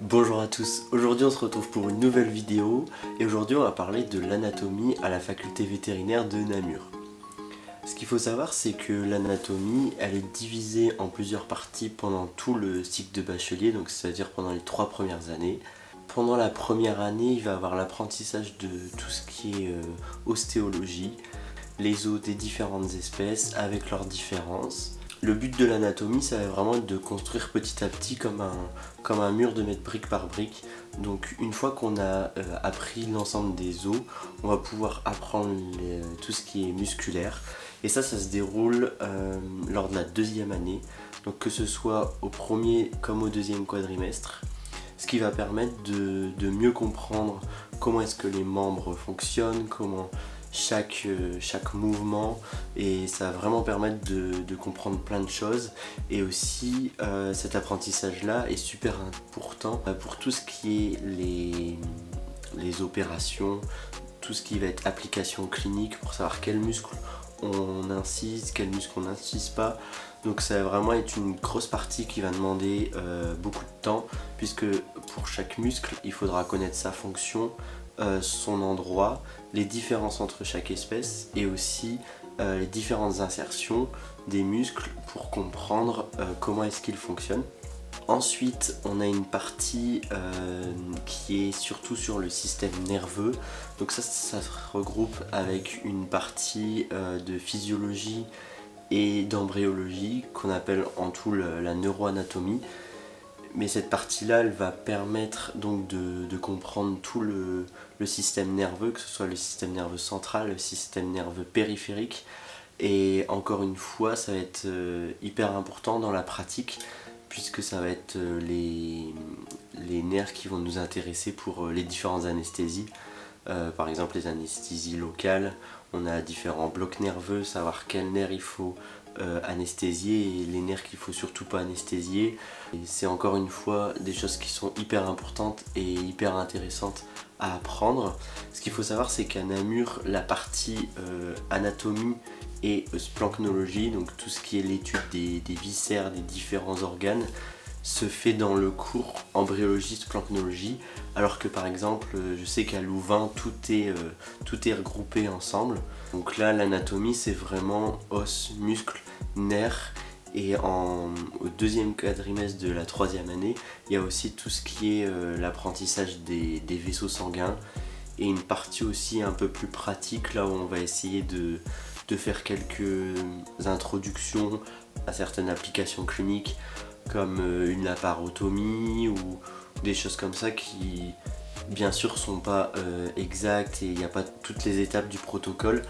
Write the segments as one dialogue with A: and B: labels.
A: Bonjour à tous, aujourd'hui on se retrouve pour une nouvelle vidéo et aujourd'hui on va parler de l'anatomie à la faculté vétérinaire de Namur. Ce qu'il faut savoir c'est que l'anatomie elle est divisée en plusieurs parties pendant tout le cycle de bachelier, donc c'est-à-dire pendant les 3 premières années. Pendant la première année il va y avoir l'apprentissage de tout ce qui est ostéologie, les os des différentes espèces avec leurs différences. Le but de l'anatomie, ça va vraiment être de construire petit à petit comme un mur de mètre brique par brique. Donc une fois qu'on a appris l'ensemble des os, on va pouvoir apprendre tout ce qui est musculaire. Et ça se déroule lors de la deuxième année. Donc que ce soit au premier comme au deuxième quadrimestre. Ce qui va permettre de mieux comprendre comment est-ce que les membres fonctionnent, comment chaque mouvement, et ça va vraiment permettre de comprendre plein de choses. Et aussi cet apprentissage là est super important pour tout ce qui est les opérations, tout ce qui va être application clinique pour savoir quel muscle on incise, quel muscle on n'incise pas. Donc ça va vraiment être une grosse partie qui va demander beaucoup de temps, puisque pour chaque muscle il faudra connaître sa fonction, son endroit, les différences entre chaque espèce et aussi les différentes insertions des muscles pour comprendre comment est-ce qu'ils fonctionnent. Ensuite, on a une partie qui est surtout sur le système nerveux. Donc ça se regroupe avec une partie de physiologie et d'embryologie qu'on appelle en tout la neuroanatomie. Mais cette partie-là, elle va permettre donc de comprendre tout le système nerveux, que ce soit le système nerveux central, le système nerveux périphérique. Et encore une fois, ça va être hyper important dans la pratique, puisque ça va être les nerfs qui vont nous intéresser pour les différentes anesthésies. Par exemple les anesthésies locales, on a différents blocs nerveux, savoir quel nerf il faut anesthésier et les nerfs qu'il faut surtout pas anesthésier. C'est encore une fois des choses qui sont hyper importantes et hyper intéressantes à apprendre. Ce qu'il faut savoir c'est qu'à Namur, la partie anatomie et splancnologie, donc tout ce qui est l'étude des viscères, des différents organes, se fait dans le cours embryologie splancnologie, alors que par exemple je sais qu'à Louvain tout est regroupé ensemble. Donc là l'anatomie c'est vraiment os, muscles, nerfs, et au deuxième quadrimestre de la troisième année il y a aussi tout ce qui est l'apprentissage des vaisseaux sanguins et une partie aussi un peu plus pratique là où on va essayer de faire quelques introductions à certaines applications cliniques comme une laparotomie ou des choses comme ça qui bien sûr sont pas exactes et il n'y a pas toutes les étapes du protocole,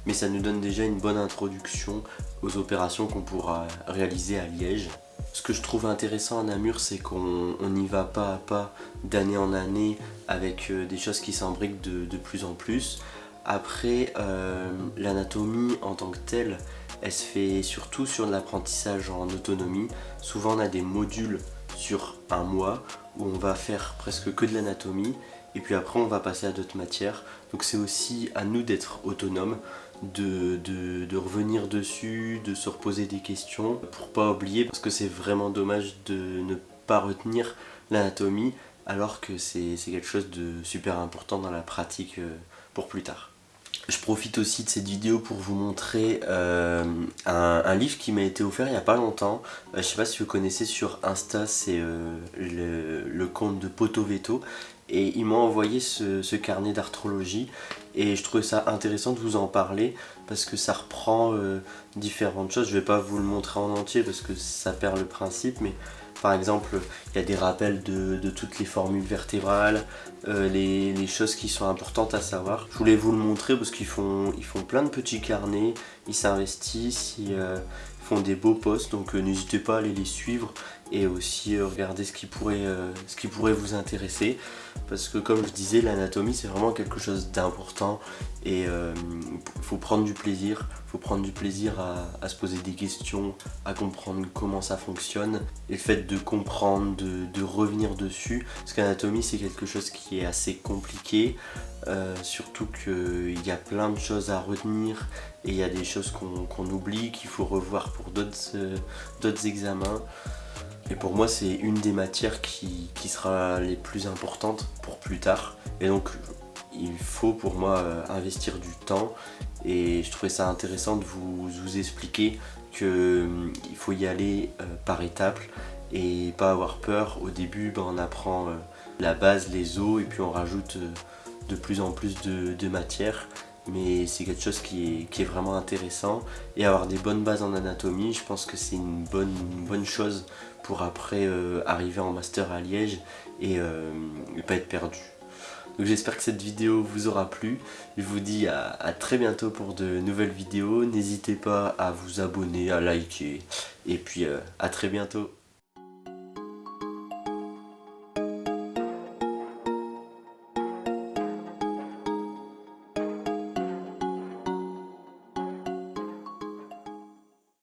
A: mais ça nous donne déjà une bonne introduction aux opérations qu'on pourra réaliser à Liège. Ce que je trouve intéressant à Namur, c'est qu'on y va pas à pas, d'année en année, avec des choses qui s'imbriquent de plus en plus. Après, l'anatomie en tant que telle, elle se fait surtout sur de l'apprentissage en autonomie. Souvent on a des modules sur un mois où on va faire presque que de l'anatomie et puis après on va passer à d'autres matières. Donc c'est aussi à nous d'être autonomes, de revenir dessus, de se reposer des questions pour pas oublier, parce que c'est vraiment dommage de ne pas retenir l'anatomie alors que c'est quelque chose de super important dans la pratique pour plus tard. Je profite aussi de cette vidéo pour vous montrer un livre qui m'a été offert il n'y a pas longtemps. Je sais pas si vous connaissez sur Insta, c'est le compte de Potoveto. Et il m'a envoyé ce carnet d'arthrologie et je trouvais ça intéressant de vous en parler parce que ça reprend différentes choses. Je vais pas vous le montrer en entier parce que ça perd le principe, mais par exemple, il y a des rappels de toutes les formules vertébrales, les choses qui sont importantes à savoir. Je voulais vous le montrer parce qu'ils font plein de petits carnets, ils s'investissent, ils font des beaux posts, donc n'hésitez pas à aller les suivre et aussi regarder ce qui pourrait vous intéresser. Parce que comme je disais, l'anatomie c'est vraiment quelque chose d'important et il faut prendre du plaisir. Il faut prendre du plaisir à se poser des questions, à comprendre comment ça fonctionne. Et le fait de comprendre, de revenir dessus, parce qu'anatomie c'est quelque chose qui est assez compliqué, surtout qu'il y a plein de choses à retenir et il y a des choses qu'on oublie, qu'il faut revoir pour d'autres examens. Et pour moi, c'est une des matières qui sera les plus importantes pour plus tard. Et donc, il faut pour moi investir du temps. Et je trouvais ça intéressant de vous expliquer qu'il faut y aller par étapes et pas avoir peur. Au début, on apprend la base, les os, et puis on rajoute de plus en plus de matière. Mais c'est quelque chose qui est vraiment intéressant. Et avoir des bonnes bases en anatomie, je pense que c'est une bonne chose pour après arriver en master à Liège et pas être perdu. Donc j'espère que cette vidéo vous aura plu. Je vous dis à très bientôt pour de nouvelles vidéos. N'hésitez pas à vous abonner, à liker. Et puis à très bientôt.